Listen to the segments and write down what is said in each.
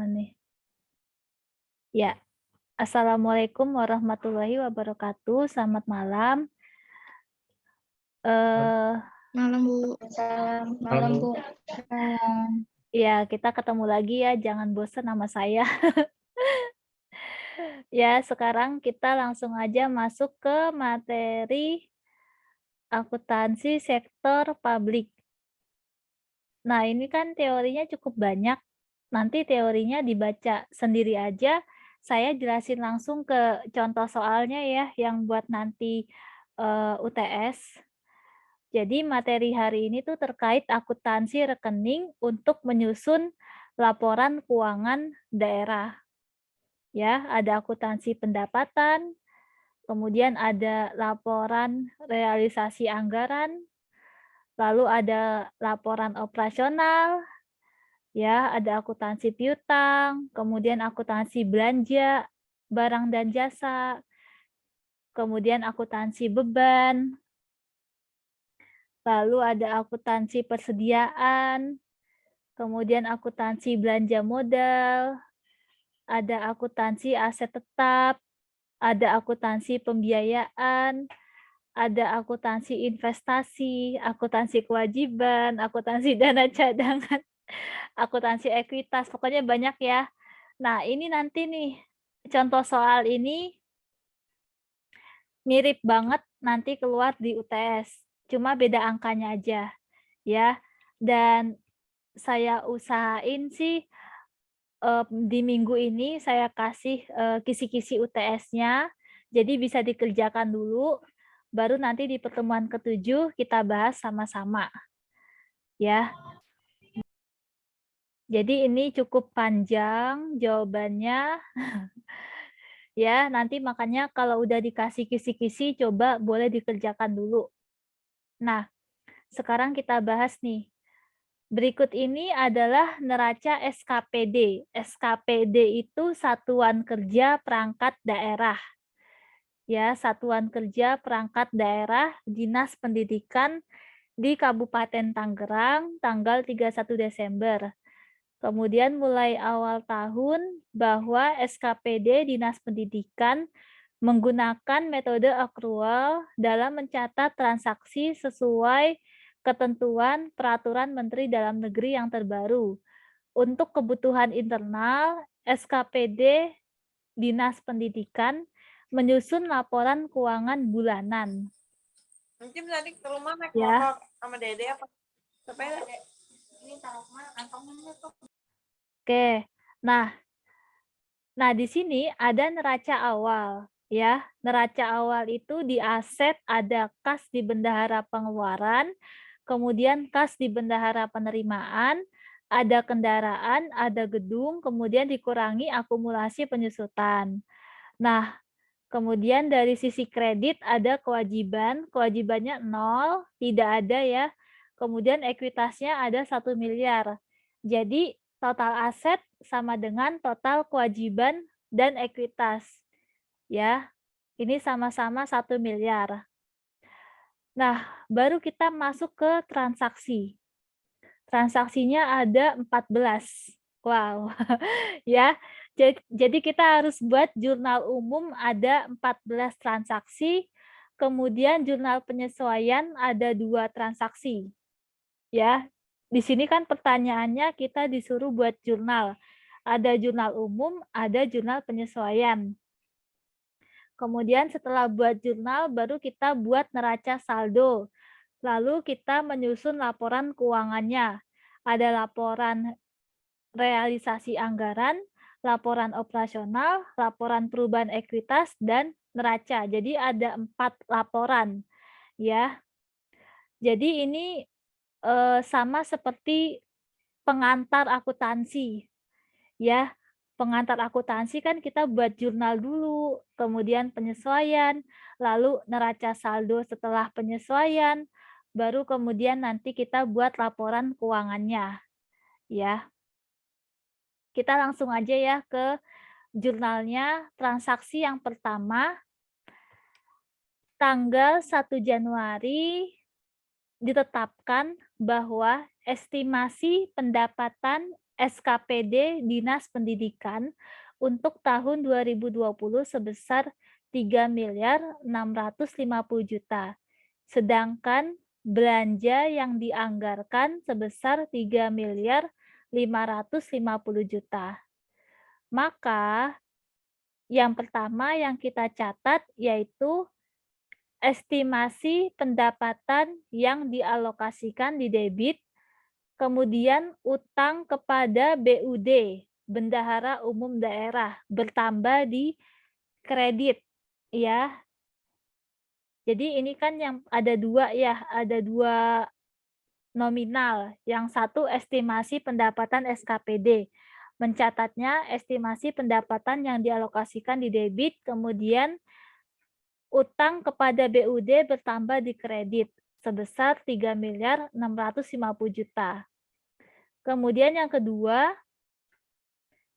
Nih. Ya, Assalamualaikum warahmatullahi wabarakatuh. Selamat malam. Eh, Malam, Bu. Salam Malam, Bu. ya, kita ketemu lagi ya. Jangan bosan sama saya. Ya, sekarang kita langsung aja masuk ke materi akuntansi sektor publik. Nah, ini kan teorinya cukup banyak. Nanti teorinya dibaca sendiri aja. Saya jelasin langsung ke contoh soalnya ya, yang buat nanti UTS. Jadi materi hari ini tuh terkait akuntansi rekening untuk menyusun laporan keuangan daerah. Ya, ada akuntansi pendapatan, kemudian ada laporan realisasi anggaran, lalu ada laporan operasional, ya, ada akuntansi piutang, kemudian akuntansi belanja, barang dan jasa, kemudian akuntansi beban, lalu ada akuntansi persediaan, kemudian akuntansi belanja modal, ada akuntansi aset tetap, ada akuntansi pembiayaan, ada akuntansi investasi, akuntansi kewajiban, akuntansi dana cadangan, akuntansi ekuitas, pokoknya banyak ya. Nah, ini nanti nih, contoh soal ini mirip banget nanti keluar di UTS, cuma beda angkanya aja, ya. Dan saya usahain sih di minggu ini saya kasih, kisi-kisi UTS-nya, jadi bisa dikerjakan dulu, baru nanti di pertemuan ke-7 kita bahas sama-sama, ya. Jadi ini cukup panjang jawabannya, ya, nanti makanya kalau udah dikasih kisi-kisi coba boleh dikerjakan dulu. Nah, sekarang kita bahas nih. Berikut ini adalah neraca SKPD. SKPD itu Satuan Kerja Perangkat Daerah. Ya, Satuan Kerja Perangkat Daerah Dinas Pendidikan di Kabupaten Tangerang tanggal 31 Desember. Kemudian mulai awal tahun bahwa SKPD Dinas Pendidikan menggunakan metode akrual dalam mencatat transaksi sesuai ketentuan Peraturan Menteri Dalam Negeri yang terbaru. Untuk kebutuhan internal, SKPD Dinas Pendidikan menyusun laporan keuangan bulanan. Mungkin tadi ke rumah naik Ya. motor sama Dede apa? Sepeda. Ini taruh mana kantongnya tuh? Oke. Nah, di sini ada neraca awal, ya. Neraca awal itu di aset ada kas di bendahara pengeluaran, kemudian kas di bendahara penerimaan, ada kendaraan, ada gedung, kemudian dikurangi akumulasi penyusutan. Nah, kemudian dari sisi kredit ada kewajiban, kewajibannya 0, tidak ada ya. Kemudian ekuitasnya ada 1 miliar. Jadi total aset sama dengan total kewajiban dan ekuitas. Ya, ini sama-sama 1 miliar. Nah, baru kita masuk ke transaksi. Transaksinya ada 14. Wow, ya. Jadi kita harus buat jurnal umum ada 14 transaksi, kemudian jurnal penyesuaian ada 2 transaksi. Ya, di sini kan pertanyaannya kita disuruh buat jurnal. Ada jurnal umum, ada jurnal penyesuaian. Kemudian setelah buat jurnal, baru kita buat neraca saldo. Lalu kita menyusun laporan keuangannya. Ada laporan realisasi anggaran, laporan operasional, laporan perubahan ekuitas, dan neraca. Jadi ada 4 laporan. Ya, jadi ini sama seperti pengantar akuntansi. Ya, pengantar akuntansi kan kita buat jurnal dulu, kemudian penyesuaian, lalu neraca saldo setelah penyesuaian, baru kemudian nanti kita buat laporan keuangannya. Ya, kita langsung aja ya ke jurnalnya. Transaksi yang pertama, tanggal 1 Januari ditetapkan bahwa estimasi pendapatan SKPD Dinas Pendidikan untuk tahun 2020 sebesar 3.650.000.000. Sedangkan belanja yang dianggarkan sebesar 3.550.000.000. Maka yang pertama yang kita catat yaitu estimasi pendapatan yang dialokasikan di debit, kemudian utang kepada BUD, Bendahara Umum Daerah, bertambah di kredit, ya. Jadi ini kan yang ada 2 ya, ada 2 nominal. Yang satu estimasi pendapatan SKPD. Mencatatnya estimasi pendapatan yang dialokasikan di debit, kemudian utang kepada BUD bertambah di kredit sebesar 3.650.000.000. Kemudian yang kedua,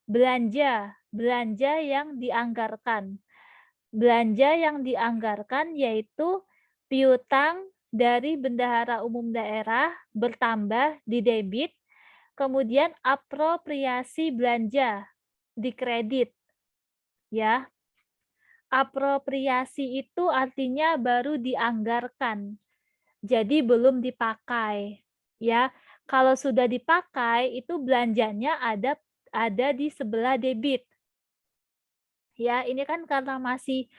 belanja yang dianggarkan. Belanja yang dianggarkan yaitu piutang dari Bendahara Umum Daerah bertambah di debit, kemudian apropriasi belanja di kredit, ya. Apropriasi itu artinya baru dianggarkan, jadi belum dipakai, ya. Kalau sudah dipakai itu belanjanya ada di sebelah debit. Ya, ini kan karena masih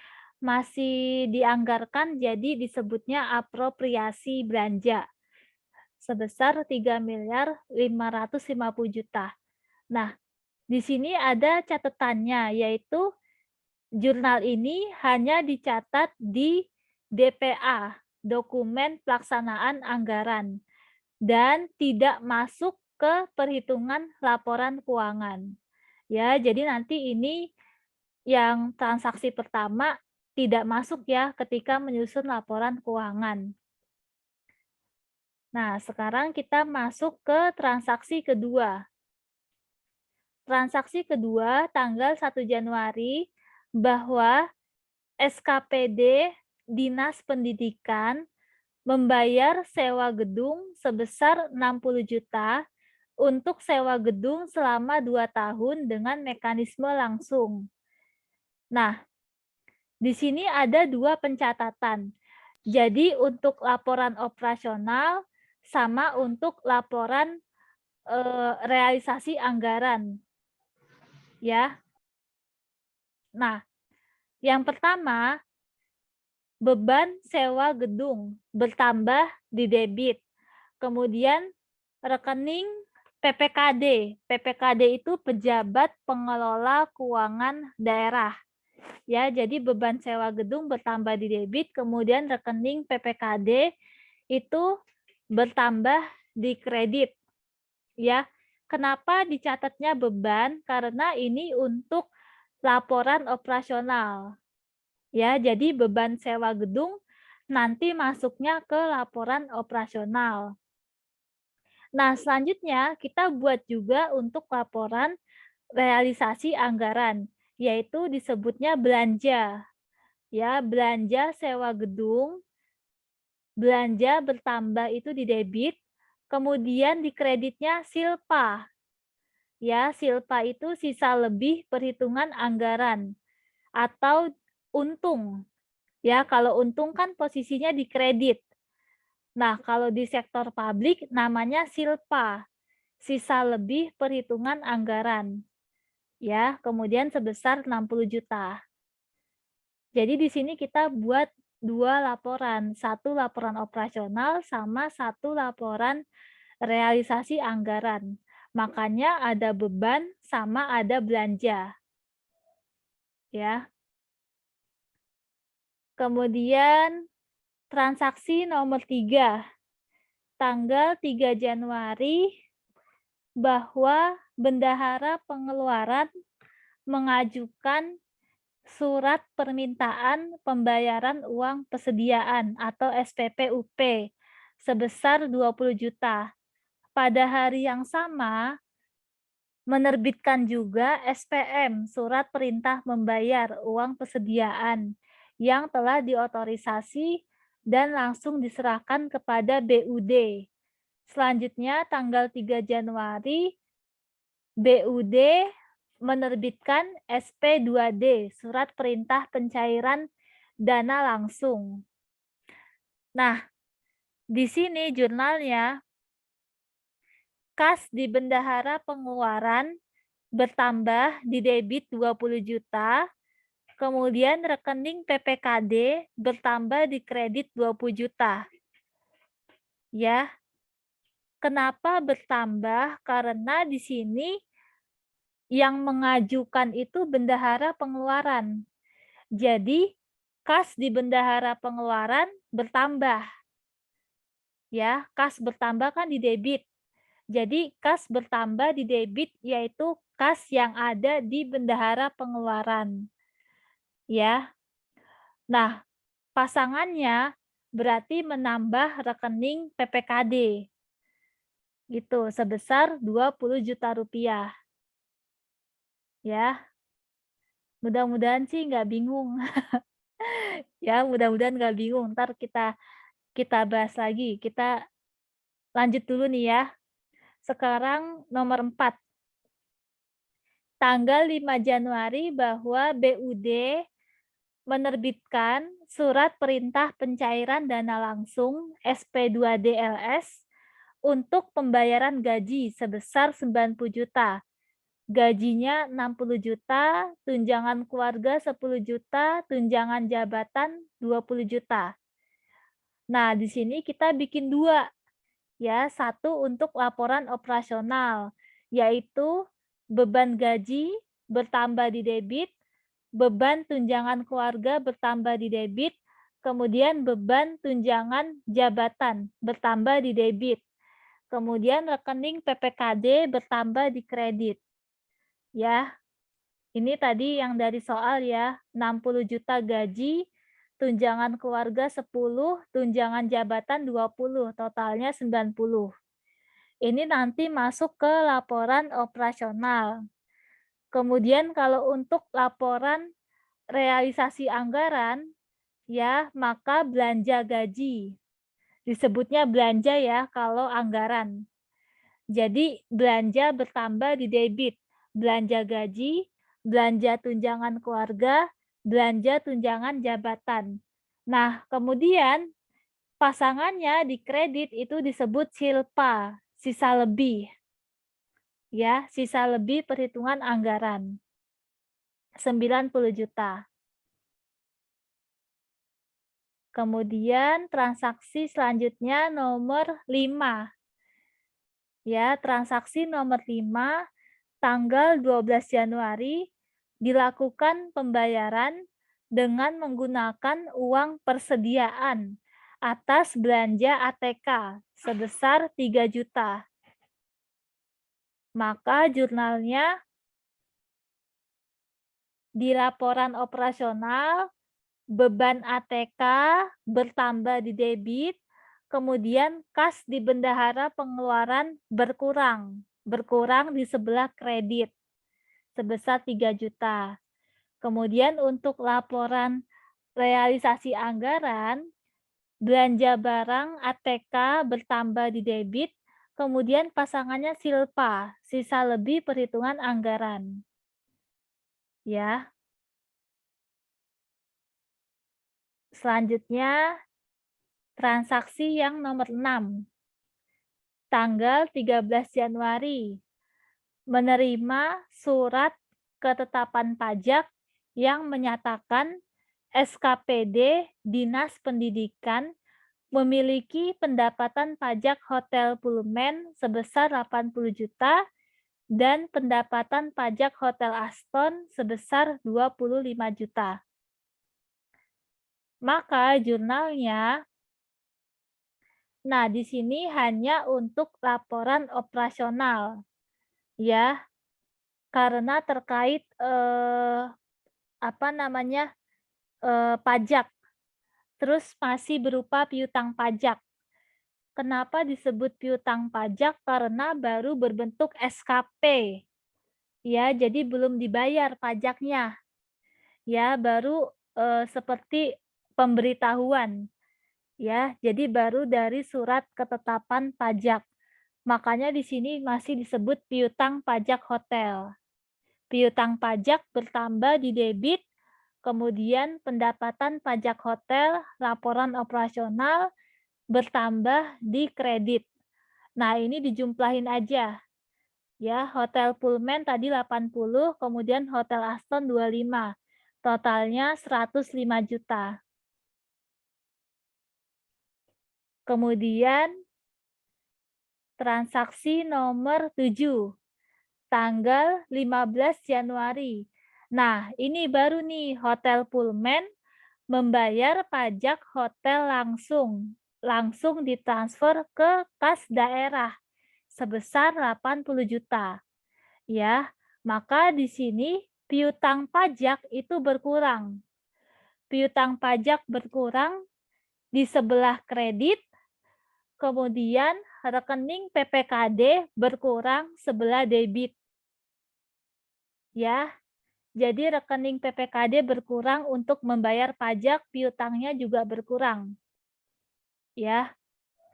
masih dianggarkan jadi disebutnya apropriasi belanja sebesar 3.550.000.000. Nah, di sini ada catatannya yaitu jurnal ini hanya dicatat di DPA, dokumen pelaksanaan anggaran, dan tidak masuk ke perhitungan laporan keuangan. Ya, jadi nanti ini yang transaksi pertama tidak masuk ya ketika menyusun laporan keuangan. Nah, sekarang kita masuk ke transaksi kedua. Transaksi kedua tanggal 1 Januari bahwa SKPD Dinas Pendidikan membayar sewa gedung sebesar 60 juta untuk sewa gedung selama 2 tahun dengan mekanisme langsung. Nah, di sini ada 2 pencatatan. Jadi untuk laporan operasional sama untuk laporan, realisasi anggaran, ya. Nah, yang pertama, beban sewa gedung bertambah di debit, kemudian rekening PPKD. PPKD itu Pejabat Pengelola Keuangan Daerah. Ya, jadi beban sewa gedung bertambah di debit, kemudian rekening PPKD itu bertambah di kredit. Ya, kenapa dicatatnya beban? Karena ini untuk laporan operasional. Ya, jadi beban sewa gedung nanti masuknya ke laporan operasional. Nah, selanjutnya kita buat juga untuk laporan realisasi anggaran, yaitu disebutnya belanja. Ya, belanja sewa gedung, belanja bertambah itu di debit, kemudian di kreditnya silpa. Ya, silpa itu sisa lebih perhitungan anggaran atau untung. Ya, kalau untung kan posisinya di kredit. Nah, kalau di sektor publik namanya silpa, sisa lebih perhitungan anggaran. Ya, kemudian sebesar 60 juta. Jadi di sini kita buat 2 laporan, 1 laporan operasional sama 1 laporan realisasi anggaran. Makanya ada beban sama ada belanja. Ya. Kemudian transaksi nomor 3, tanggal 3 Januari bahwa Bendahara Pengeluaran mengajukan surat permintaan pembayaran uang persediaan atau SPPUP sebesar 20 juta. Pada hari yang sama, menerbitkan juga SPM, Surat Perintah Membayar Uang Persediaan, yang telah diotorisasi dan langsung diserahkan kepada BUD. Selanjutnya, tanggal 3 Januari, BUD menerbitkan SP2D, Surat Perintah Pencairan Dana Langsung. Nah, di sini jurnalnya, kas di bendahara pengeluaran bertambah di debit 20 juta, kemudian rekening PPKD bertambah di kredit 20 juta. Ya, kenapa bertambah? Karena di sini yang mengajukan itu bendahara pengeluaran. Jadi, kas di bendahara pengeluaran bertambah. Ya, kas bertambah kan di debit. Jadi, kas bertambah di debit yaitu kas yang ada di bendahara pengeluaran. Ya. Nah, pasangannya berarti menambah rekening PPKD. Gitu, sebesar 20 juta rupiah. Ya, mudah-mudahan sih nggak bingung. Ya, mudah-mudahan nggak bingung. Ntar kita bahas lagi. Kita lanjut dulu nih ya. Sekarang nomor 4. Tanggal 5 Januari bahwa BUD menerbitkan Surat Perintah Pencairan Dana Langsung SP2DLS untuk pembayaran gaji sebesar 90 juta. Gajinya 60 juta, tunjangan keluarga 10 juta, tunjangan jabatan 20 juta. Nah, di sini kita bikin 2, ya. Satu untuk laporan operasional, yaitu beban gaji bertambah di debit, beban tunjangan keluarga bertambah di debit, kemudian beban tunjangan jabatan bertambah di debit, kemudian rekening PPKD bertambah di kredit. Ya, ini tadi yang dari soal ya, 60 juta gaji, tunjangan keluarga 10, tunjangan jabatan 20, totalnya 90. Ini nanti masuk ke laporan operasional. Kemudian kalau untuk laporan realisasi anggaran, ya, maka belanja gaji. Disebutnya belanja ya kalau anggaran. Jadi belanja bertambah di debit, belanja gaji, belanja tunjangan keluarga, belanja tunjangan jabatan. Nah, kemudian pasangannya di kredit itu disebut silpa, sisa lebih. Ya, sisa lebih perhitungan anggaran. 90 juta. Kemudian transaksi selanjutnya nomor 5. Ya, transaksi nomor 5 tanggal 12 Januari dilakukan pembayaran dengan menggunakan uang persediaan atas belanja ATK sebesar 3 juta. Maka jurnalnya di laporan operasional beban ATK bertambah di debit, kemudian kas di bendahara pengeluaran berkurang. Berkurang di sebelah kredit sebesar 3 juta. Kemudian untuk laporan realisasi anggaran, belanja barang ATK bertambah di debit, kemudian pasangannya silpa, sisa lebih perhitungan anggaran. Ya. Selanjutnya transaksi yang nomor 6. Tanggal 13 Januari menerima surat ketetapan pajak yang menyatakan SKPD Dinas Pendidikan memiliki pendapatan pajak Hotel Pullman sebesar 80 juta dan pendapatan pajak Hotel Aston sebesar 25 juta. Maka jurnalnya, nah di sini hanya untuk laporan operasional, ya, karena terkait pajak, terus masih berupa piutang pajak. Kenapa disebut piutang pajak? Karena baru berbentuk SKP, ya, jadi belum dibayar pajaknya, ya, baru seperti pemberitahuan, ya, jadi baru dari surat ketetapan pajak. Makanya di sini masih disebut piutang pajak hotel. Piutang pajak bertambah di debit, kemudian pendapatan pajak hotel, laporan operasional bertambah di kredit. Nah, ini dijumlahin aja. Ya, Hotel Pullman tadi 80, kemudian Hotel Aston 25. Totalnya 105 juta. Kemudian transaksi nomor 7, tanggal 15 Januari. Nah, ini baru nih Hotel Pullman membayar pajak hotel langsung ditransfer ke kas daerah sebesar 80 juta. Ya, maka di sini piutang pajak itu berkurang. Piutang pajak berkurang di sebelah kredit, kemudian rekening PPKD berkurang sebelah debit. Ya, jadi rekening PPKD berkurang untuk membayar pajak, piutangnya juga berkurang. Ya,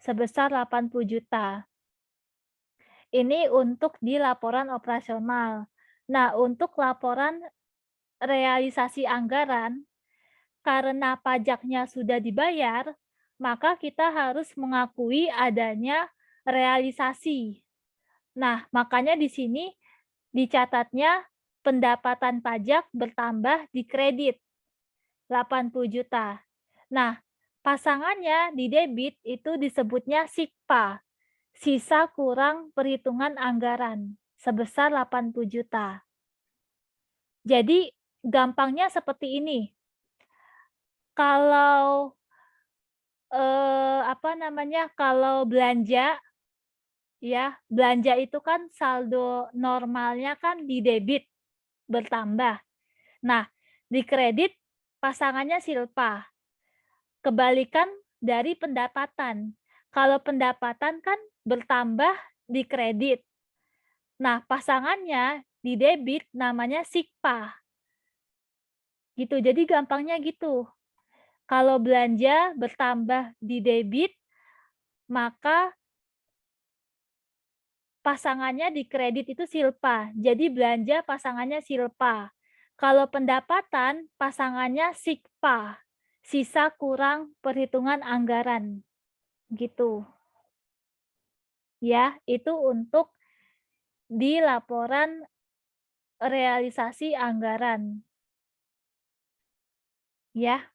sebesar 80 juta. Ini untuk di laporan operasional. Nah, untuk laporan realisasi anggaran, karena pajaknya sudah dibayar, maka kita harus mengakui adanya realisasi. Nah, makanya di sini dicatatnya pendapatan pajak bertambah di kredit 80 juta. Nah, pasangannya di debit itu disebutnya SIKPA, sisa kurang perhitungan anggaran sebesar 80 juta. Jadi gampangnya seperti ini. Kalau kalau belanja ya, belanja itu kan saldo normalnya kan di debit bertambah. Nah, di kredit pasangannya silpa. Kebalikan dari pendapatan. Kalau pendapatan kan bertambah di kredit. Nah, pasangannya di debit namanya sikpa. Gitu. Jadi gampangnya gitu. Kalau belanja bertambah di debit, maka pasangannya di kredit itu silpa. Jadi belanja pasangannya silpa. Kalau pendapatan pasangannya sikpa. Sisa kurang perhitungan anggaran. Gitu. Ya, itu untuk di laporan realisasi anggaran. Ya.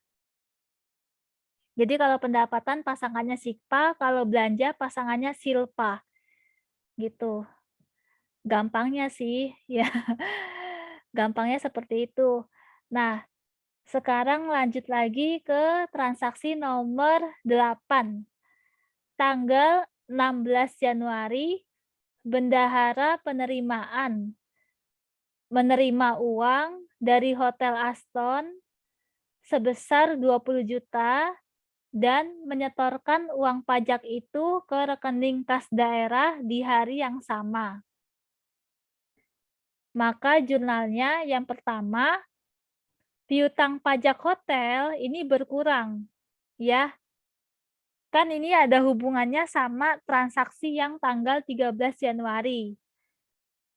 Jadi kalau pendapatan pasangannya sikpa, kalau belanja pasangannya silpa. Gitu. Gampangnya sih, ya. Gampangnya seperti itu. Nah, sekarang lanjut lagi ke transaksi nomor 8. Tanggal 16 Januari, bendahara penerimaan menerima uang dari Hotel Aston sebesar 20 juta dan menyetorkan uang pajak itu ke rekening kas daerah di hari yang sama. Maka jurnalnya yang pertama, piutang pajak hotel ini berkurang. Ya, kan ini ada hubungannya sama transaksi yang tanggal 13 Januari.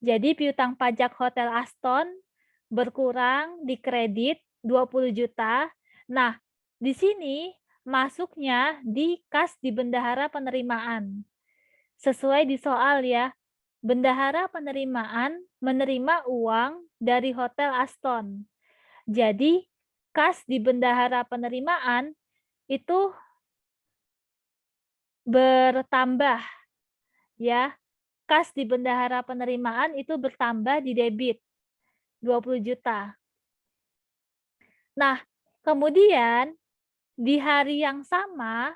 Jadi piutang pajak Hotel Aston berkurang di kredit 20 juta. Nah, di sini masuknya di kas di bendahara penerimaan. Sesuai di soal ya, bendahara penerimaan menerima uang dari Hotel Aston. Jadi, kas di bendahara penerimaan itu bertambah ya. Kas di bendahara penerimaan itu bertambah di debit 20 juta. Nah, kemudian di hari yang sama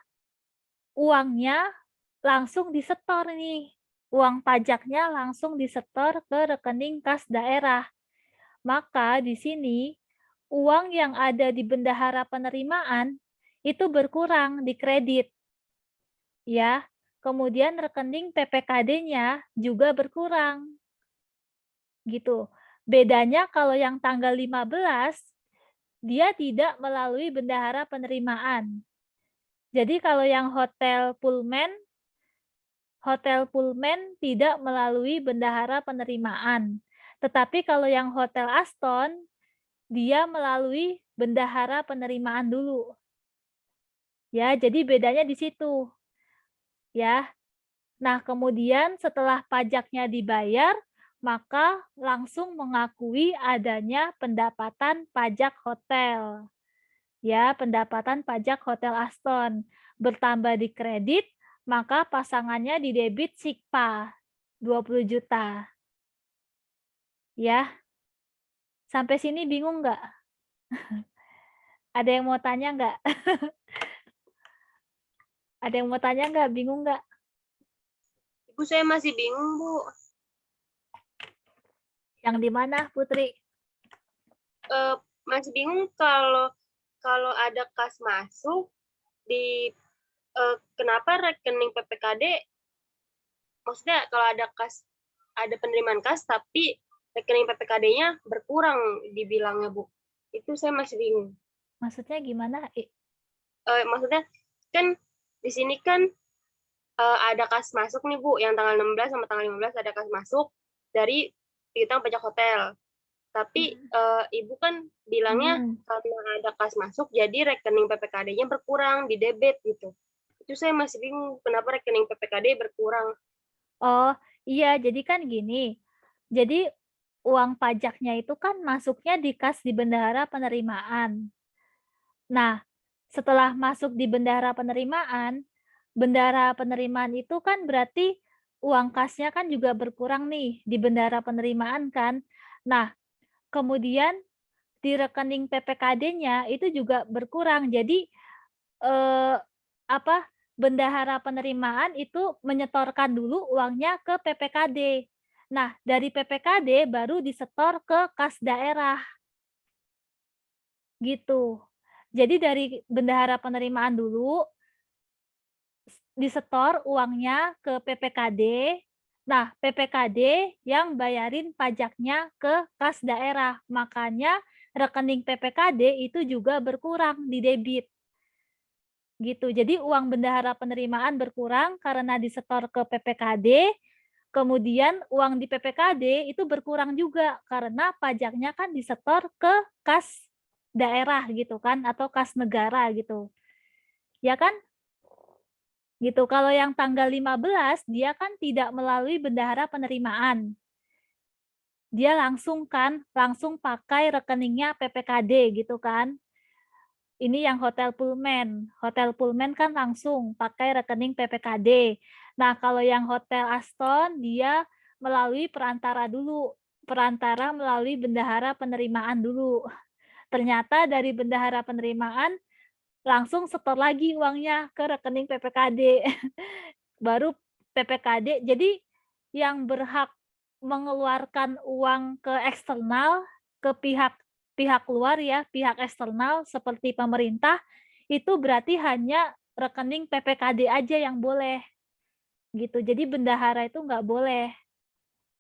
uangnya langsung disetor nih. Uang pajaknya langsung disetor ke rekening kas daerah. Maka di sini uang yang ada di bendahara penerimaan itu berkurang di kredit. Ya, kemudian rekening PPKD-nya juga berkurang. Gitu. Bedanya kalau yang tanggal 15 dia tidak melalui bendahara penerimaan. Jadi kalau yang Hotel Pullman Hotel Pullman tidak melalui bendahara penerimaan. Tetapi kalau yang Hotel Aston, dia melalui bendahara penerimaan dulu. Ya, jadi bedanya di situ, ya. Nah, kemudian setelah pajaknya dibayar, maka langsung mengakui adanya pendapatan pajak hotel. Ya, pendapatan pajak Hotel Aston. Bertambah di kredit, maka pasangannya di debit SIKPA 20 juta. Ya, sampai sini bingung nggak? Ada yang mau tanya nggak? Ada yang mau tanya nggak? Bingung nggak? Ibu saya masih bingung, Bu. Yang di mana, Putri? Masih bingung kalau kalau ada kas masuk di kenapa rekening PPKD, maksudnya kalau ada penerimaan kas tapi rekening PPKD-nya berkurang dibilangnya, Bu. Itu saya masih bingung. Maksudnya gimana? Maksudnya kan di sini kan ada kas masuk nih, Bu, yang tanggal 16 sama tanggal 15 ada kas masuk dari piutang pajak hotel. Tapi Ibu kan bilangnya Hmm. karena ada kas masuk, jadi rekening PPKD-nya berkurang di debit gitu. Itu saya masih bingung kenapa rekening PPKD berkurang. Oh, iya, jadi kan gini. Jadi uang pajaknya itu kan masuknya di kas di bendahara penerimaan. Nah, setelah masuk di bendahara penerimaan itu kan berarti uang kasnya kan juga berkurang nih di bendahara penerimaan kan. Nah, kemudian di rekening PPKD-nya itu juga berkurang. Jadi eh, apa bendahara penerimaan itu menyetorkan dulu uangnya ke PPKD. Nah, dari PPKD baru disetor ke kas daerah gitu. Jadi dari bendahara penerimaan dulu disetor uangnya ke PPKD. Nah, PPKD yang bayarin pajaknya ke kas daerah. Makanya rekening PPKD itu juga berkurang di debit. Gitu. Jadi uang bendahara penerimaan berkurang karena disetor ke PPKD, kemudian uang di PPKD itu berkurang juga karena pajaknya kan disetor ke kas daerah gitu kan atau kas negara gitu. Ya kan? Gitu. Kalau yang tanggal 15 dia kan tidak melalui bendahara penerimaan. Dia langsung pakai rekeningnya PPKD gitu kan. Ini yang Hotel Pullman. Hotel Pullman kan langsung pakai rekening PPKD. Nah, kalau yang Hotel Aston dia melalui perantara dulu. Perantara melalui bendahara penerimaan dulu. Ternyata dari bendahara penerimaan langsung setor lagi uangnya ke rekening PPKD. Baru PPKD. Jadi yang berhak mengeluarkan uang ke eksternal, ke pihak pihak luar ya, pihak eksternal seperti pemerintah, itu berarti hanya rekening PPKD aja yang boleh, gitu. Jadi bendahara itu nggak boleh,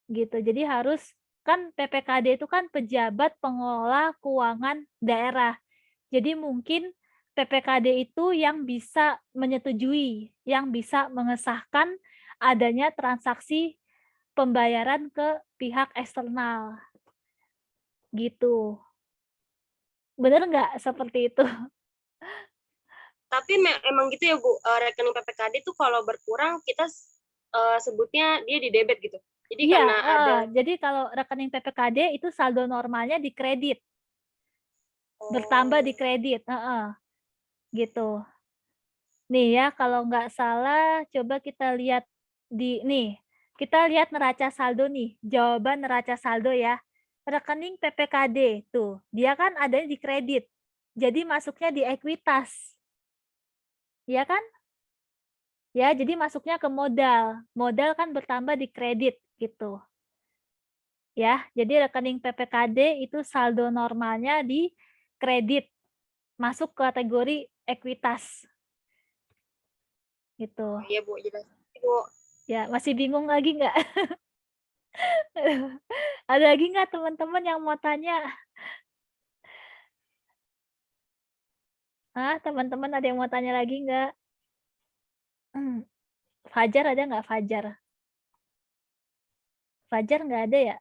gitu. Jadi harus kan PPKD itu kan pejabat pengelola keuangan daerah. Jadi mungkin PPKD itu yang bisa menyetujui, yang bisa mengesahkan adanya transaksi pembayaran ke pihak eksternal, gitu. Bener nggak seperti itu? Tapi emang gitu ya, Bu, rekening PPKD itu kalau berkurang kita sebutnya dia di debit gitu. Jadi Iya, karena ada jadi kalau rekening PPKD itu saldo normalnya di kredit, bertambah di oh, kredit, gitu. Nih ya, kalau nggak salah coba kita lihat nih, kita lihat neraca saldo nih, jawaban neraca saldo ya. Rekening PPKD, tuh, dia kan adanya di kredit, jadi masuknya di ekuitas, ya kan? Ya, jadi masuknya ke modal, modal kan bertambah di kredit, gitu. Ya, jadi rekening PPKD itu saldo normalnya di kredit, masuk kategori ekuitas, gitu. iya, Bu, jelas. Bu, Ya, masih bingung lagi nggak? Ada lagi nggak teman-teman yang mau tanya? Teman-teman ada yang mau tanya lagi nggak? Hmm, Fajar ada nggak Fajar? Fajar nggak ada ya?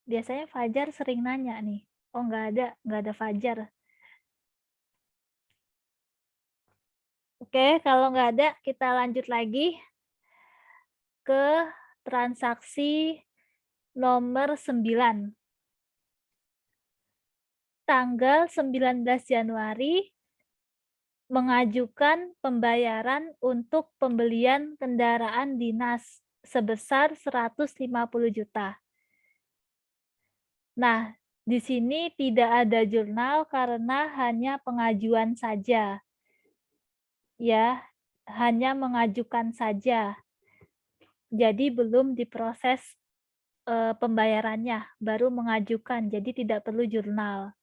Biasanya Fajar sering nanya nih. Oh nggak ada Fajar. Oke, kalau nggak ada kita lanjut lagi ke transaksi nomor 9. Tanggal 19 Januari mengajukan pembayaran untuk pembelian kendaraan dinas sebesar 150 juta. Nah, di sini tidak ada jurnal karena hanya pengajuan saja, ya, hanya mengajukan saja. Jadi belum diproses pembayarannya, baru mengajukan, jadi tidak perlu jurnal.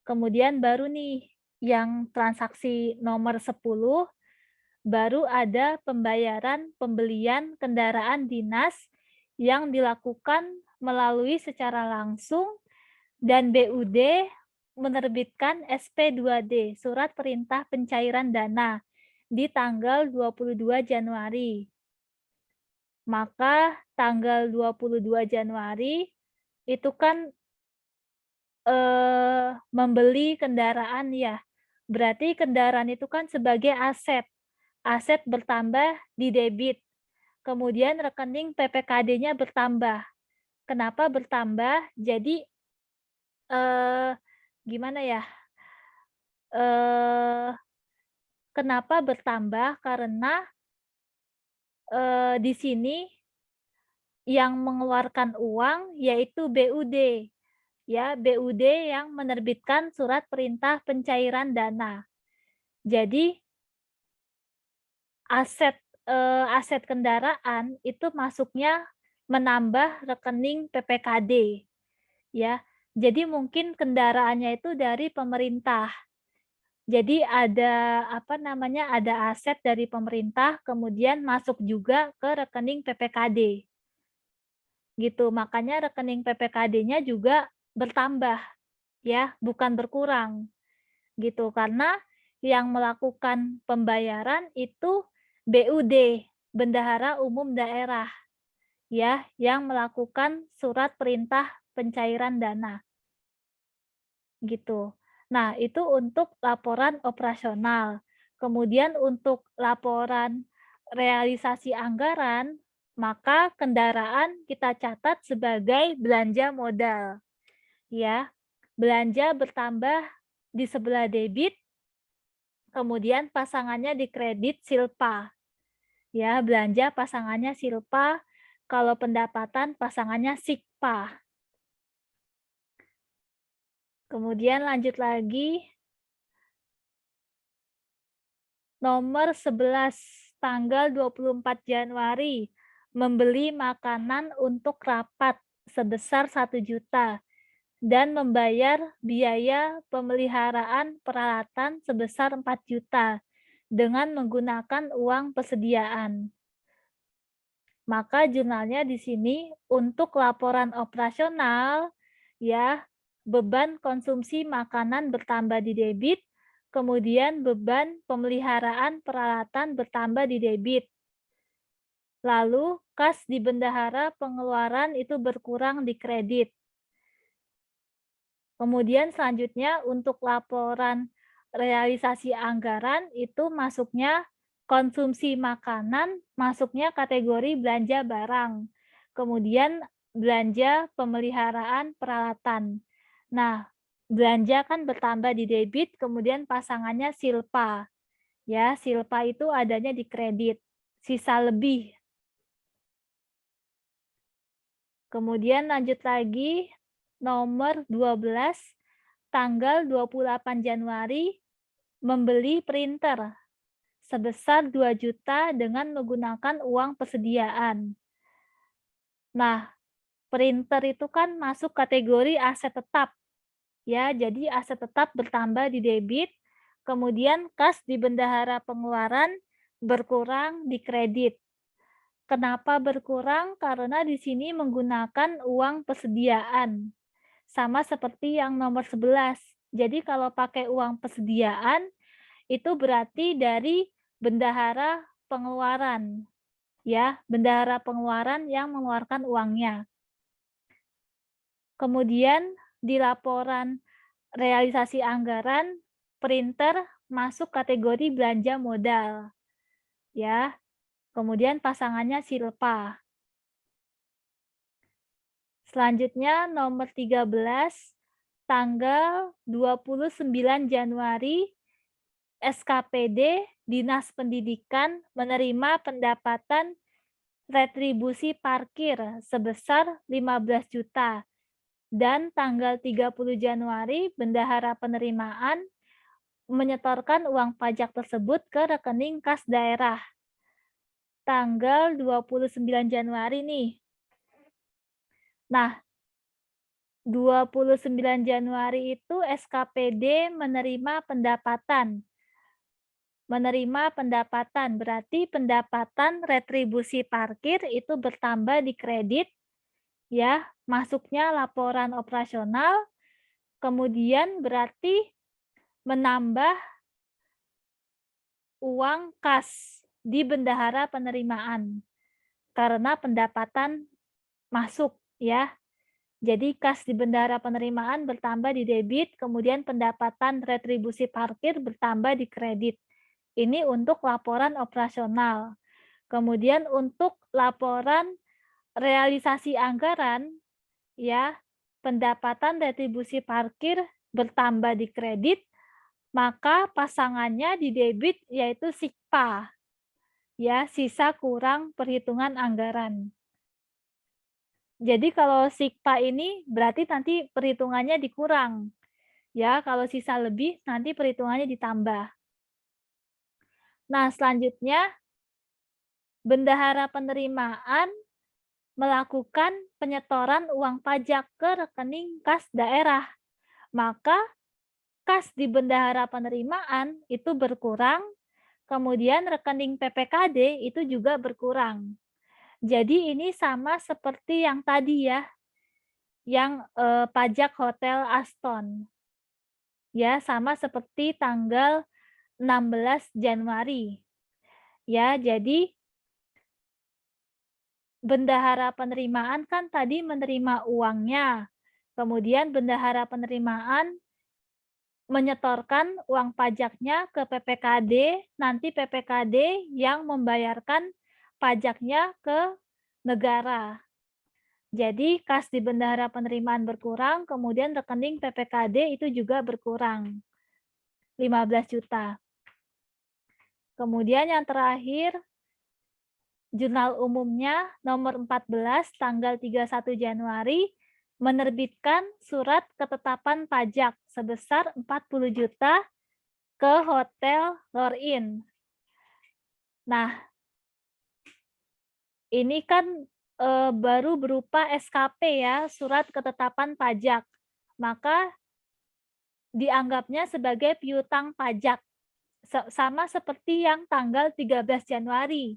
Kemudian baru nih yang transaksi nomor 10 baru ada pembayaran pembelian kendaraan dinas yang dilakukan melalui secara langsung dan BUD menerbitkan SP2D, Surat Perintah Pencairan Dana, di tanggal 22 Januari. Maka tanggal 22 Januari itu kan membeli kendaraan ya, berarti kendaraan itu kan sebagai aset, aset bertambah di debit, kemudian rekening PPKD-nya bertambah. Kenapa bertambah? Jadi, eee, gimana ya, eee, kenapa bertambah? Karena, di sini yang mengeluarkan uang yaitu BUD, ya, BUD yang menerbitkan surat perintah pencairan dana. Jadi aset kendaraan itu masuknya menambah rekening PPKD, ya. Jadi mungkin kendaraannya itu dari pemerintah. Jadi ada, apa namanya, ada aset dari pemerintah kemudian masuk juga ke rekening PPKD, gitu. Makanya rekening PPKD-nya juga bertambah, ya, bukan berkurang, gitu. Karena yang melakukan pembayaran itu BUD, Bendahara Umum Daerah, ya, yang melakukan surat perintah pencairan dana, gitu. Nah, itu untuk laporan operasional. Kemudian untuk laporan realisasi anggaran, maka kendaraan kita catat sebagai belanja modal, ya. Belanja bertambah di sebelah debit, kemudian pasangannya di kredit silpa. Ya, belanja pasangannya silpa, kalau pendapatan pasangannya sikpa. Kemudian lanjut lagi, nomor 11, tanggal 24 Januari, membeli makanan untuk rapat sebesar 1 juta dan membayar biaya pemeliharaan peralatan sebesar 4 juta dengan menggunakan uang persediaan. Maka jurnalnya di sini untuk laporan operasional, ya, beban konsumsi makanan bertambah di debit, kemudian beban pemeliharaan peralatan bertambah di debit. Lalu kas di bendahara pengeluaran itu berkurang di kredit. Kemudian selanjutnya untuk laporan realisasi anggaran itu masuknya konsumsi makanan, masuknya kategori belanja barang. Kemudian belanja pemeliharaan peralatan. Nah, belanja kan bertambah di debit, kemudian pasangannya silpa. Ya, silpa itu adanya di kredit, sisa lebih. Kemudian lanjut lagi, nomor 12, tanggal 28 Januari, membeli printer sebesar 2 juta dengan menggunakan uang persediaan. Nah, printer itu kan masuk kategori aset tetap, ya, jadi aset tetap bertambah di debit, kemudian kas di bendahara pengeluaran berkurang di kredit. Kenapa berkurang? Karena di sini menggunakan uang persediaan, sama seperti yang nomor 11. Jadi kalau pakai uang persediaan, itu berarti dari bendahara pengeluaran. ya, bendahara pengeluaran yang mengeluarkan uangnya. Kemudian di laporan realisasi anggaran, printer masuk kategori belanja modal, ya. Kemudian pasangannya Silpa. Selanjutnya nomor 13, tanggal 29 Januari, SKPD Dinas Pendidikan menerima pendapatan retribusi parkir sebesar 15 juta dan tanggal 30 Januari bendahara penerimaan menyetorkan uang pajak tersebut ke rekening kas daerah. Tanggal 29 Januari nih. Nah, 29 Januari itu SKPD menerima pendapatan. Menerima pendapatan berarti pendapatan retribusi parkir itu bertambah di kredit, ya, masuknya laporan operasional, kemudian berarti menambah uang kas di bendahara penerimaan karena pendapatan masuk, ya. Jadi kas di bendahara penerimaan bertambah di debit, kemudian pendapatan retribusi parkir bertambah di kredit. Ini untuk laporan operasional. Kemudian untuk laporan realisasi anggaran, ya, pendapatan retribusi parkir bertambah di kredit, maka pasangannya di debit yaitu SIKPA, ya, sisa kurang perhitungan anggaran. Jadi kalau SIKPA ini berarti nanti perhitungannya dikurang, ya, kalau sisa lebih nanti perhitungannya ditambah. Nah, selanjutnya bendahara penerimaan melakukan penyetoran uang pajak ke rekening kas daerah. Maka kas di bendahara penerimaan itu berkurang, kemudian rekening PPKD itu juga berkurang. Jadi ini sama seperti yang tadi ya, yang pajak hotel Aston. Ya, sama seperti tanggal 16 Januari. Ya, jadi bendahara penerimaan kan tadi menerima uangnya. Kemudian bendahara penerimaan menyetorkan uang pajaknya ke PPKD, nanti PPKD yang membayarkan pajaknya ke negara. Jadi kas di bendahara penerimaan berkurang, kemudian rekening PPKD itu juga berkurang, 15 juta. Kemudian yang terakhir, jurnal umumnya nomor 14 tanggal 31 Januari menerbitkan surat ketetapan pajak sebesar 40 juta ke Hotel Lorien. Nah, ini kan baru berupa SKP ya, surat ketetapan pajak. Maka dianggapnya sebagai piutang pajak. Sama seperti yang tanggal 13 Januari.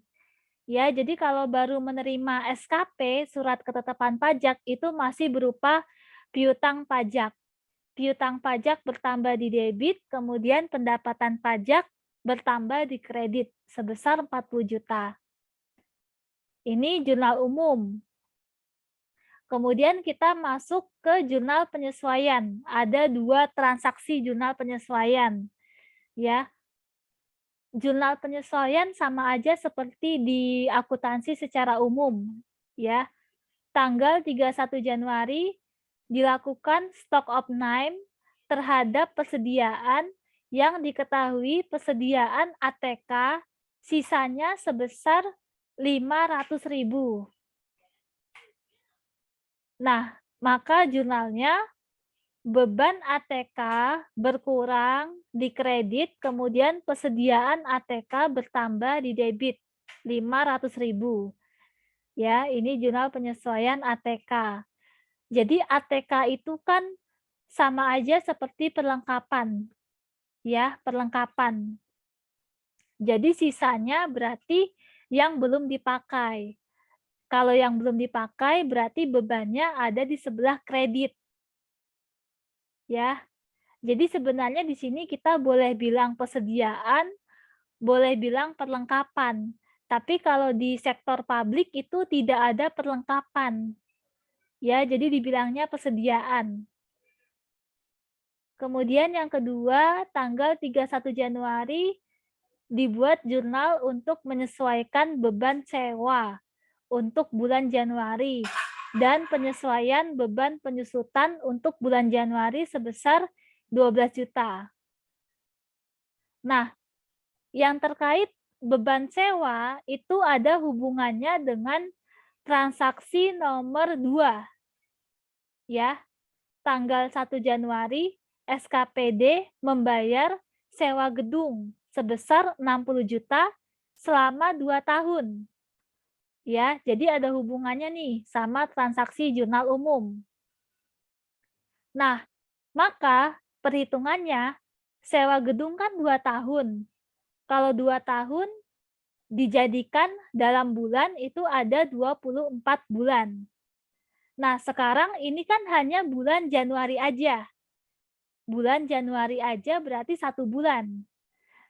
Ya, jadi kalau baru menerima SKP, surat ketetapan pajak, itu masih berupa piutang pajak. Piutang pajak bertambah di debit, kemudian pendapatan pajak bertambah di kredit sebesar 40 juta. Ini jurnal umum. Kemudian kita masuk ke jurnal penyesuaian. Ada 2 transaksi jurnal penyesuaian. Ya, jurnal penyesuaian sama aja seperti di akuntansi secara umum, ya. Tanggal 31 Januari dilakukan stock of name terhadap persediaan yang diketahui persediaan ATK sisanya sebesar 500.000. Nah, maka jurnalnya beban ATK berkurang di kredit, kemudian persediaan ATK bertambah di debit 500.000. Ya, ini jurnal penyesuaian ATK. Jadi ATK itu kan sama aja seperti perlengkapan. Ya, perlengkapan. Jadi sisanya berarti yang belum dipakai. Kalau yang belum dipakai berarti bebannya ada di sebelah kredit. Ya. Jadi sebenarnya di sini kita boleh bilang persediaan, boleh bilang perlengkapan. Tapi kalau di sektor publik itu tidak ada perlengkapan. Ya, jadi dibilangnya persediaan. Kemudian yang kedua, tanggal 31 Januari dibuat jurnal untuk menyesuaikan beban sewa untuk bulan Januari dan penyesuaian beban penyusutan untuk bulan Januari sebesar 12 juta. Nah, yang terkait beban sewa itu ada hubungannya dengan transaksi nomor 2. Ya, tanggal 1 Januari SKPD membayar sewa gedung sebesar 60 juta selama 2 tahun. Ya, jadi ada hubungannya nih sama transaksi jurnal umum. Nah, maka perhitungannya sewa gedung kan 2 tahun. Kalau 2 tahun dijadikan dalam bulan itu ada 24 bulan. Nah, sekarang ini kan hanya bulan Januari aja. Bulan Januari aja berarti 1 bulan.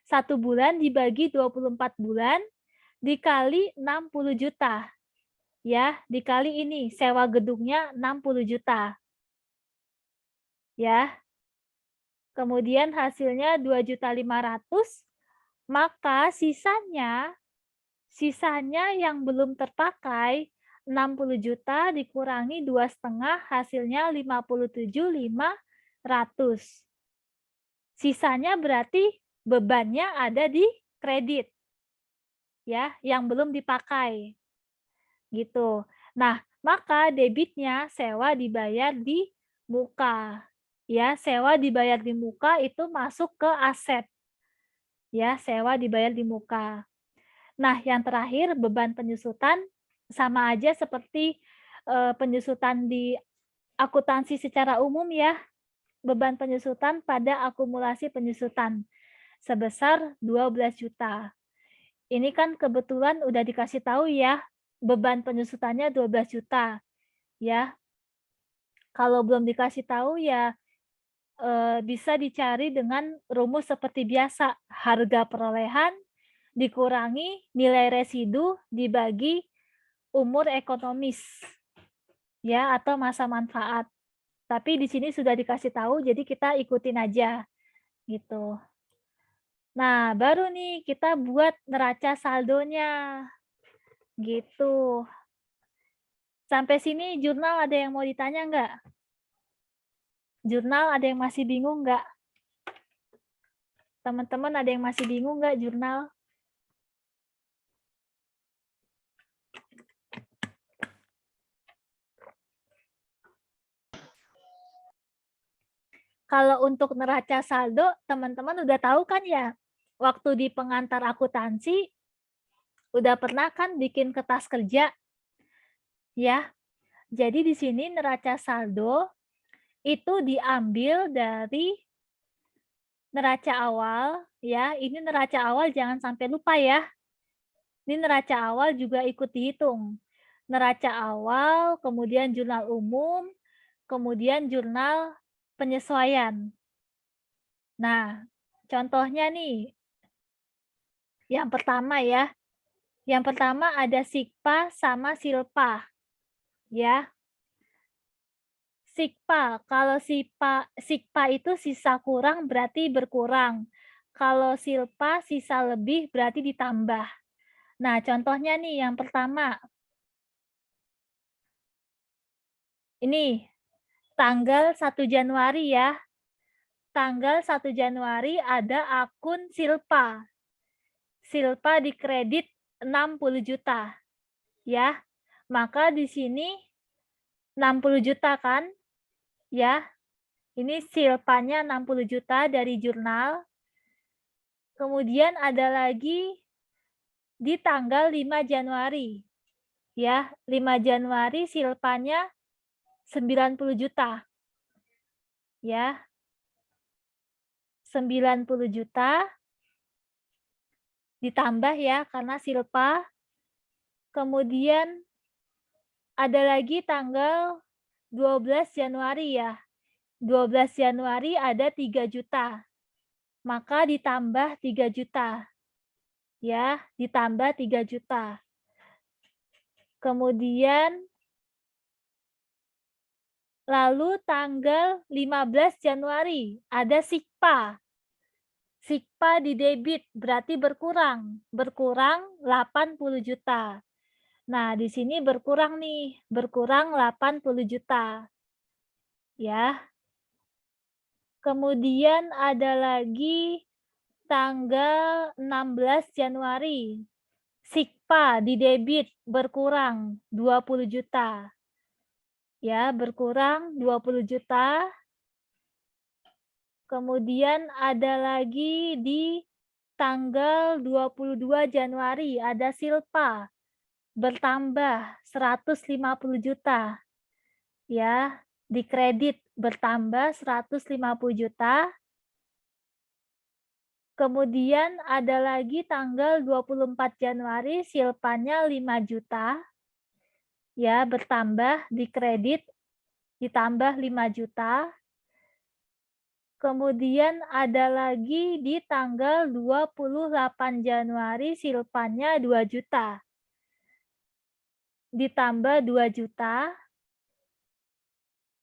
1 bulan dibagi 24 bulan dikali 60 juta. Ya, dikali ini sewa gedungnya 60 juta. Ya. Kemudian hasilnya 2.500.000, maka sisanya yang belum terpakai 60 juta dikurangi 2,5 hasilnya 57.500. Sisanya berarti bebannya ada di kredit. Ya, yang belum dipakai. Gitu. Nah, maka debitnya sewa dibayar di muka. Ya, sewa dibayar di muka itu masuk ke aset. Ya, sewa dibayar di muka. Nah, yang terakhir beban penyusutan sama aja seperti penyusutan di akuntansi secara umum ya. Beban penyusutan pada akumulasi penyusutan sebesar 12 juta. Ini kan kebetulan udah dikasih tahu ya, beban penyusutannya 12 juta. Ya. Kalau belum dikasih tahu ya bisa dicari dengan rumus seperti biasa, harga perolehan dikurangi nilai residu dibagi umur ekonomis, ya, atau masa manfaat. Tapi di sini sudah dikasih tahu, jadi kita ikutin aja, gitu. Nah, baru nih kita buat neraca saldonya, gitu. Sampai sini jurnal ada yang mau ditanya nggak? Jurnal ada yang masih bingung nggak? Teman-teman ada yang masih bingung nggak jurnal? Kalau untuk neraca saldo, teman-teman udah tahu kan ya? Waktu di pengantar akuntansi, udah pernah kan bikin kertas kerja? Ya, jadi di sini neraca saldo itu diambil dari neraca awal, ya. Ini neraca awal jangan sampai lupa ya. Ini neraca awal juga ikut dihitung. Neraca awal, kemudian jurnal umum, kemudian jurnal penyesuaian. Nah, contohnya nih, yang pertama ya. Yang pertama ada Sikpa sama Silpa. Ya. Sikpa, kalau Sikpa itu sisa kurang berarti berkurang. Kalau Silpa sisa lebih berarti ditambah. Nah, contohnya nih yang pertama. Ini tanggal 1 Januari ya. Tanggal 1 Januari ada akun Silpa. Silpa dikredit 60 juta. Ya. Maka di sini 60 juta kan? Ya. Ini Silpanya 60 juta dari jurnal. Kemudian ada lagi di tanggal 5 Januari. Ya, 5 Januari Silpanya 90 juta. Ya. 90 juta ditambah ya karena Silpa. Kemudian ada lagi tanggal 12 Januari ya. 12 Januari ada 3 juta. Maka ditambah 3 juta. ya, ditambah 3 juta. Kemudian lalu tanggal 15 Januari ada SIKPA. SIKPA di debit berarti berkurang, berkurang 80 juta. Nah, di sini berkurang nih, berkurang 80 juta. Ya. Kemudian ada lagi tanggal 16 Januari. SIKPA di debit berkurang 20 juta. Ya, berkurang 20 juta. Kemudian ada lagi di tanggal 22 Januari ada SILPA bertambah 150 juta. Ya, di kredit bertambah 150 juta. Kemudian ada lagi tanggal 24 Januari silpanya 5 juta. Ya, bertambah di kredit ditambah 5 juta. Kemudian ada lagi di tanggal 28 Januari silpanya 2 juta. Ditambah 2 juta.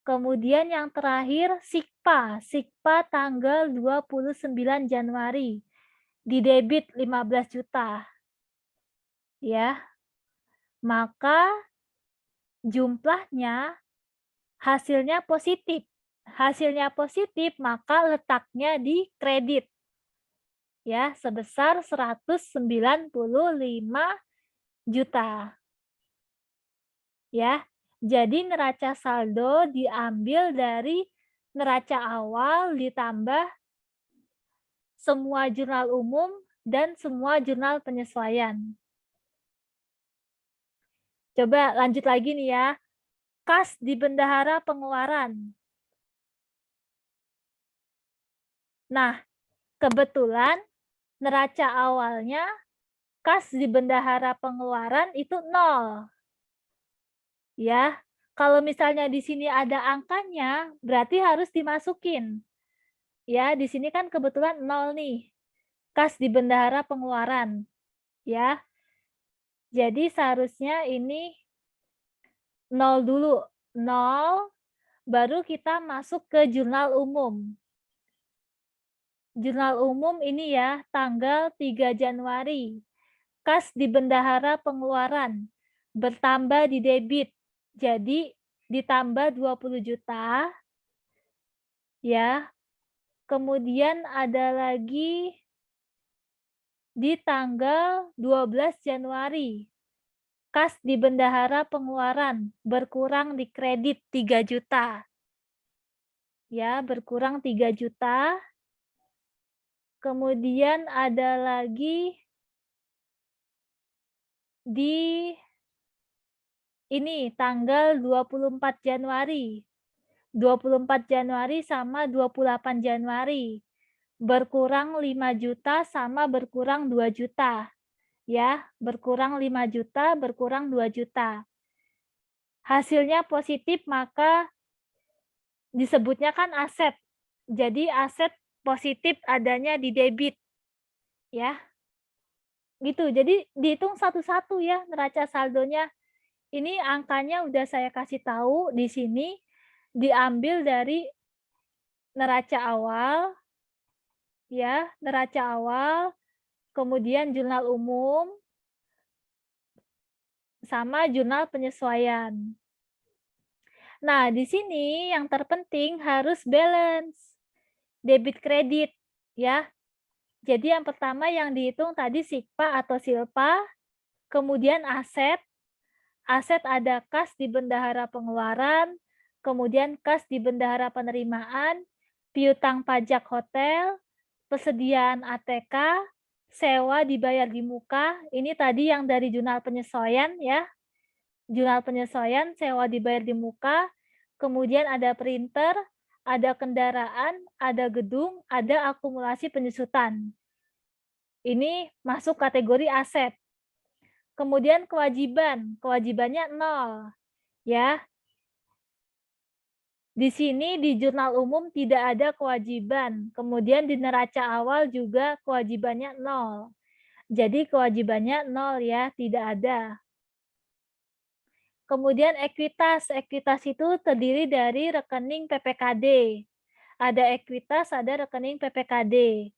Kemudian yang terakhir SIKPA. SIKPA tanggal 29 Januari. Di debit 15 juta. Ya. Maka jumlahnya hasilnya positif. Hasilnya positif maka letaknya di kredit. Ya, sebesar 195 juta. Ya. Jadi neraca saldo diambil dari neraca awal ditambah semua jurnal umum dan semua jurnal penyesuaian. Coba lanjut lagi nih ya. Kas di bendahara pengeluaran. Nah, kebetulan neraca awalnya kas di bendahara pengeluaran itu 0. Ya, kalau misalnya di sini ada angkanya, berarti harus dimasukin. Ya, di sini kan kebetulan 0 nih. Kas di bendahara pengeluaran. Ya. Jadi seharusnya ini 0 dulu. 0, baru kita masuk ke jurnal umum. Jurnal umum ini ya, tanggal 3 Januari. Kas di bendahara pengeluaran bertambah di debit. Jadi ditambah 20 juta. Ya. Kemudian ada lagi di tanggal 12 Januari. Kas di bendahara pengeluaran berkurang di kredit 3 juta. Ya, berkurang 3 juta. Kemudian ada lagi di ini tanggal 24 Januari. 24 Januari sama 28 Januari. Berkurang 5 juta sama berkurang 2 juta. Ya, berkurang 5 juta, berkurang 2 juta. Hasilnya positif maka disebutnya kan aset. Jadi aset positif adanya di debit. Ya. Gitu. Jadi dihitung satu-satu ya neraca saldonya. Ini angkanya udah saya kasih tahu di sini diambil dari neraca awal ya, neraca awal, kemudian jurnal umum sama jurnal penyesuaian. Nah, di sini yang terpenting harus balance debit kredit ya. Jadi yang pertama yang dihitung tadi SIKPA atau SILPA, kemudian aset. Aset ada kas di bendahara pengeluaran, kemudian kas di bendahara penerimaan, piutang pajak hotel, persediaan ATK, sewa dibayar di muka. Ini tadi yang dari jurnal penyesuaian ya. Jurnal penyesuaian, sewa dibayar di muka, kemudian ada printer, ada kendaraan, ada gedung, ada akumulasi penyusutan. Ini masuk kategori aset. Kemudian kewajiban, kewajibannya 0. Ya. Di sini di jurnal umum tidak ada kewajiban. Kemudian di neraca awal juga kewajibannya 0. Jadi kewajibannya nol ya, tidak ada. Kemudian ekuitas. Ekuitas itu terdiri dari rekening PPKD. Ada ekuitas, ada rekening PPKD.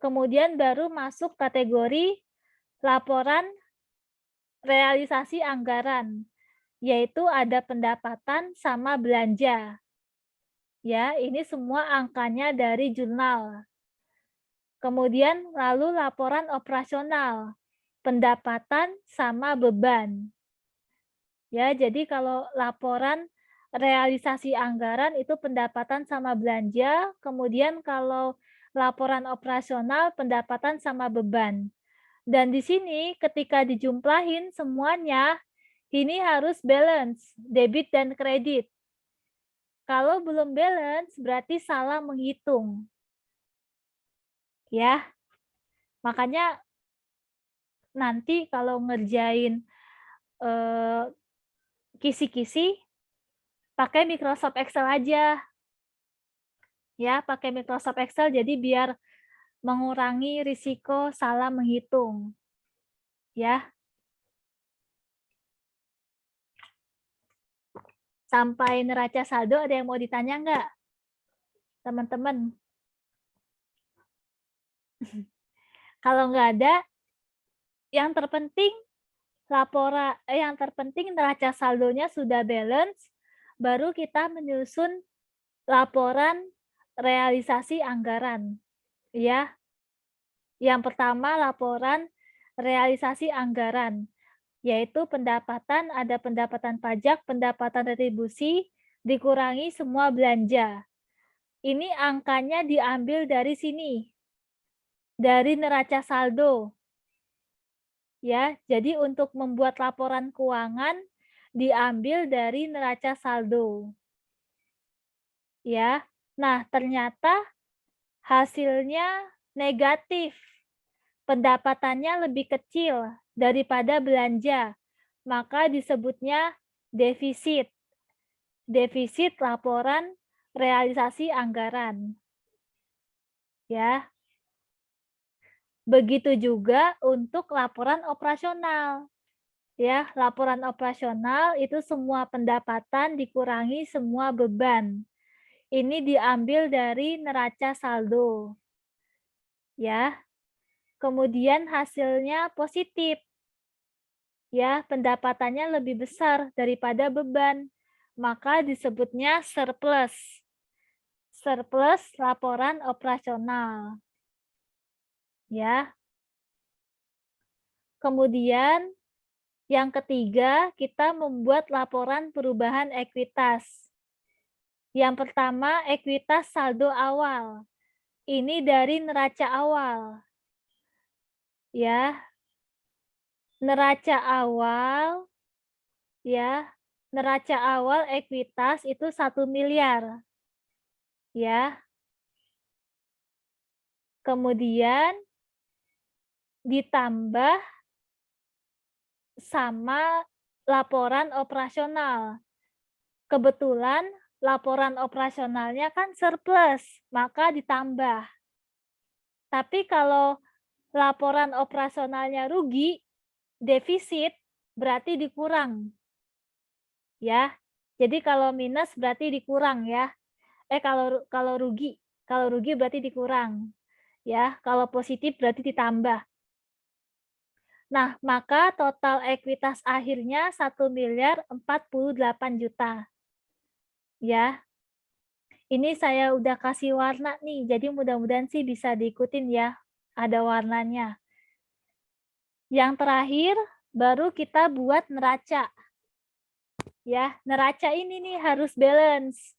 Kemudian baru masuk kategori laporan realisasi anggaran, yaitu ada pendapatan sama belanja. Ya, ini semua angkanya dari jurnal. Kemudian lalu laporan operasional, pendapatan sama beban. Ya, jadi kalau laporan realisasi anggaran itu pendapatan sama belanja, kemudian kalau laporan operasional pendapatan sama beban. Dan di sini ketika dijumlahin semuanya, ini harus balance, debit dan kredit. Kalau belum balance, berarti salah menghitung. Ya, makanya nanti kalau ngerjain kisi-kisi, pakai Microsoft Excel aja. Ya, pakai Microsoft Excel jadi biar mengurangi risiko salah menghitung. Ya, sampai neraca saldo ada yang mau ditanya nggak, teman-teman? Kalau nggak ada, yang terpenting yang terpenting neraca saldonya sudah balance, baru kita menyusun laporan realisasi anggaran. Ya, yang pertama laporan realisasi anggaran, yaitu pendapatan, ada pendapatan pajak, pendapatan retribusi, dikurangi semua belanja. Ini angkanya diambil dari sini, dari neraca saldo. Ya, jadi untuk membuat laporan keuangan diambil dari neraca saldo. Ya. Nah, ternyata hasilnya negatif. Pendapatannya lebih kecil daripada belanja. Maka disebutnya defisit. Defisit laporan realisasi anggaran. Ya. Begitu juga untuk laporan operasional. Ya, laporan operasional itu semua pendapatan dikurangi semua beban. Ini diambil dari neraca saldo. Ya. Kemudian hasilnya positif. Ya, pendapatannya lebih besar daripada beban. Maka disebutnya surplus. Surplus laporan operasional. Ya. Kemudian yang ketiga, kita membuat laporan perubahan ekuitas. Yang pertama, ekuitas saldo awal. Ini dari neraca awal. Ya. Neraca awal, ya. Neraca awal ekuitas itu 1 miliar. Ya. Kemudian ditambah sama laporan operasional. Kebetulan laporan operasionalnya kan surplus, maka ditambah. Tapi kalau laporan operasionalnya rugi, defisit, berarti dikurang. Ya. Jadi kalau minus berarti dikurang ya. Kalau rugi berarti dikurang. Ya, kalau positif berarti ditambah. Nah, maka total ekuitas akhirnya 1.048.000.000. Ya. Ini saya udah kasih warna nih, jadi mudah-mudahan sih bisa diikutin ya. Ada warnanya. Yang terakhir, baru kita buat neraca. Ya, neraca ini nih harus balance.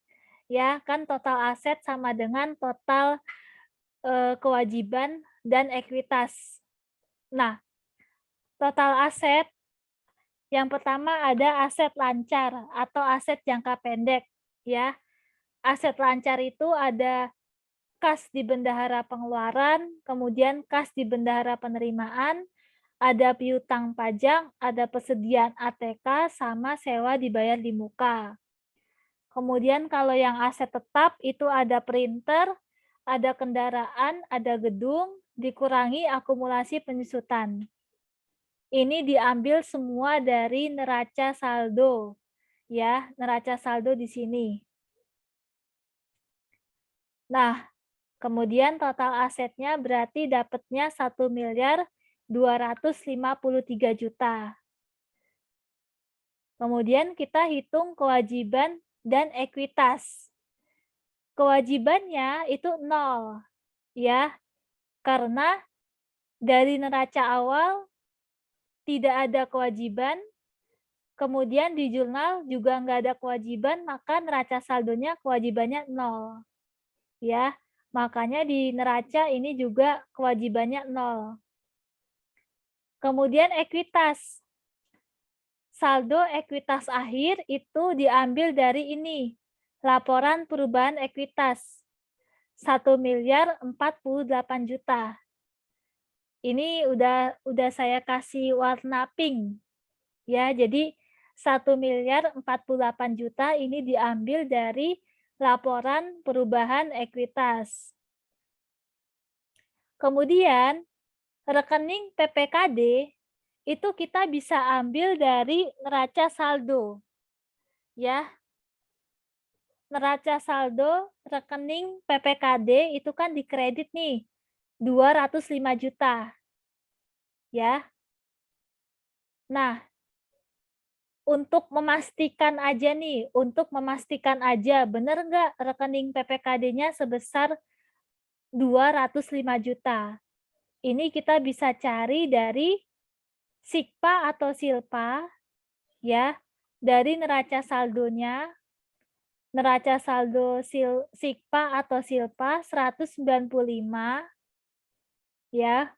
Ya, kan total aset sama dengan total kewajiban dan ekuitas. Nah, total aset yang pertama ada aset lancar atau aset jangka pendek, ya. Aset lancar itu ada kas di bendahara pengeluaran, kemudian kas di bendahara penerimaan, ada piutang pajak, ada persediaan ATK, sama sewa dibayar di muka. Kemudian kalau yang aset tetap itu ada printer, ada kendaraan, ada gedung, dikurangi akumulasi penyusutan. Ini diambil semua dari neraca saldo, ya, neraca saldo di sini. Nah, kemudian total asetnya berarti dapatnya 1.253.000.000. Kemudian kita hitung kewajiban dan ekuitas. Kewajibannya itu 0, ya, karena dari neraca awal tidak ada kewajiban, kemudian di jurnal juga nggak ada kewajiban, maka neraca saldonya kewajibannya 0, ya. Makanya di neraca ini juga kewajibannya 0. Kemudian ekuitas. Saldo ekuitas akhir itu diambil dari ini, laporan perubahan ekuitas, 1.048.000.000. Ini udah saya kasih warna pink, ya. Jadi 1.048.000.000 ini diambil dari laporan perubahan ekuitas. Kemudian rekening PPKD itu kita bisa ambil dari neraca saldo, ya. Neraca saldo rekening PPKD itu kan dikredit nih 205 juta, ya. Nah, untuk memastikan aja benar nggak rekening PPKD-nya sebesar 205 juta. Ini kita bisa cari dari SIKPA atau SILPA, ya, dari neraca saldonya, neraca saldo SIKPA atau SILPA 195, ya.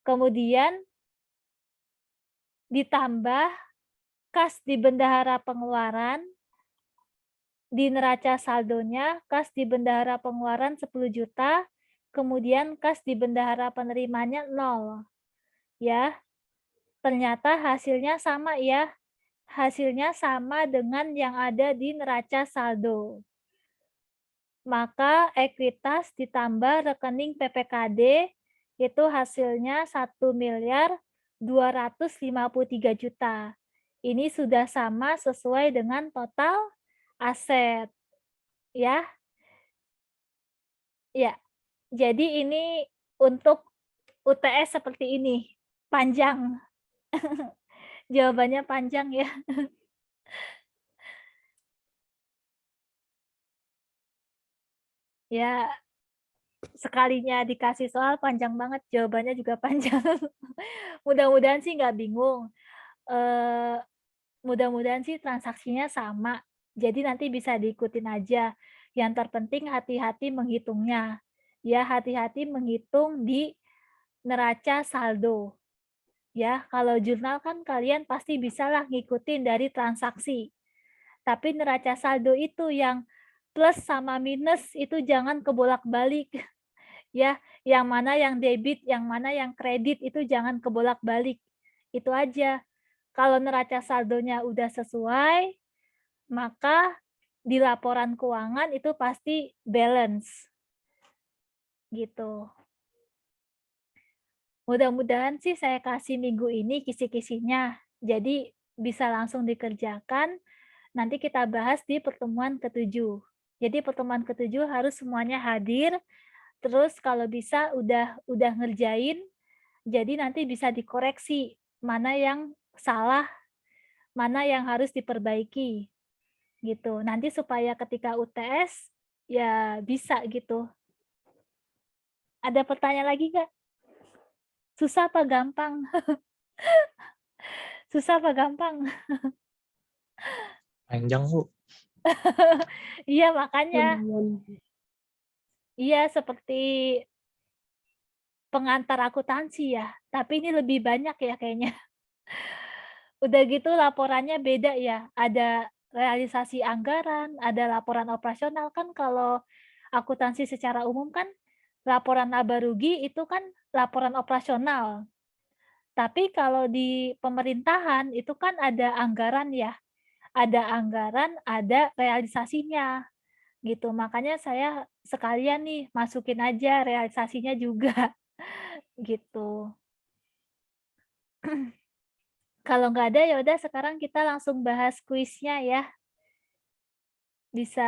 Kemudian ditambah kas di bendahara pengeluaran, di neraca saldonya kas di bendahara pengeluaran 10 juta, kemudian kas di bendahara penerimanya 0, ya. Ternyata hasilnya sama ya, hasilnya sama dengan yang ada di neraca saldo. Maka ekuitas ditambah rekening PPKD itu hasilnya 1.253.000.000. Ini sudah sama sesuai dengan total aset, ya. Ya. Jadi ini untuk UTS seperti ini, panjang. Jawabannya panjang ya. Ya, sekalinya dikasih soal panjang banget, jawabannya juga panjang. Mudah-mudahan sih nggak bingung. Eee, mudah-mudahan sih transaksinya sama, jadi nanti bisa diikutin aja. Yang terpenting hati-hati menghitungnya. Ya, hati-hati menghitung di neraca saldo. Ya, kalau jurnal kan kalian pasti bisalah ngikutin dari transaksi. Tapi neraca saldo itu yang plus sama minus itu jangan kebolak-balik. Ya, yang mana yang debit, yang mana yang kredit itu jangan kebolak-balik. Itu aja. Kalau neraca saldonya udah sesuai, maka di laporan keuangan itu pasti balance. Gitu. Mudah-mudahan sih saya kasih minggu ini kisi-kisinya. Jadi bisa langsung dikerjakan. Nanti kita bahas di pertemuan ketujuh. Jadi pertemuan ketujuh harus semuanya hadir. Terus kalau bisa udah ngerjain. Jadi nanti bisa dikoreksi mana yang salah, mana yang harus diperbaiki gitu. Nanti supaya ketika UTS ya bisa gitu. Ada pertanyaan lagi nggak? Susah apa gampang? Susah apa gampang? Panjang, Bu. Iya makanya. Lumayan. Iya seperti pengantar akuntansi ya, tapi ini lebih banyak ya kayaknya. Udah gitu laporannya beda ya, ada realisasi anggaran, ada laporan operasional. Kan kalau akuntansi secara umum kan laporan laba rugi itu kan laporan operasional. Tapi kalau di pemerintahan itu kan ada anggaran ya, ada anggaran, ada realisasinya. gitu. Makanya saya sekalian nih masukin aja realisasinya juga, gitu. Kalau nggak ada, ya udah sekarang kita langsung bahas kuisnya ya. Bisa